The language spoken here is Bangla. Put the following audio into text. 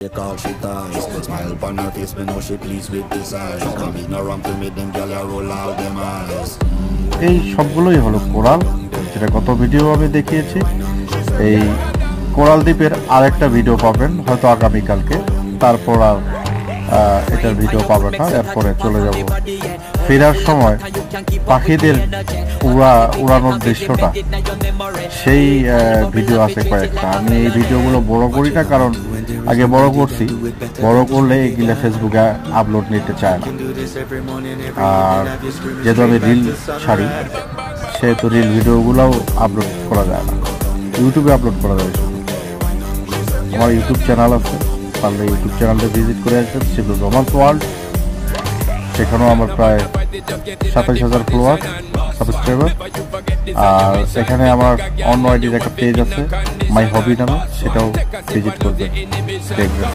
Take off she ties, smile upon her face, me know she pleased with this eyes. Come in around to meet them, girl, I roll out them eyes. এই সবগুলোই হলো কোরাল, যেটা গত ভিডিও আমি দেখিয়েছি। এই কোরাল দ্বীপের আরেকটা ভিডিও পাবেন হয়তো আগামীকালকে, তারপর আর এটার ভিডিও পাবেন না। এরপরে চলে যাব ফেরার সময় পাখিদের উড়ানোর দৃশ্যটা, সেই ভিডিও আছে কয়েকটা। আমি এই ভিডিওগুলো বড় করি না, কারণ আগে বড় করছি, বড় করলে এগুলো ফেসবুকে আপলোড নিতে চায় না। আর যেহেতু আমি রিল ছাড়ি, সেহেতু রিল ভিডিওগুলোও আপলোড করা যায় না, ইউটিউবে আপলোড করা যায়। আমার ইউটিউব চ্যানেল আছে, পারলে ইউটিউব চ্যানেলটা ভিজিট করে আসবেন, শিবলুর রোমান্স ওয়ার্ল্ড। সেখানেও আমার প্রায় 27,000 ফলোয়ার, সাবস্ক্রাইবার। আর এখানে আমার অন্য আইডির একটা পেজ আছে মাই হবি নামে, সেটাও ভিজিট করবেন, দেখবেন।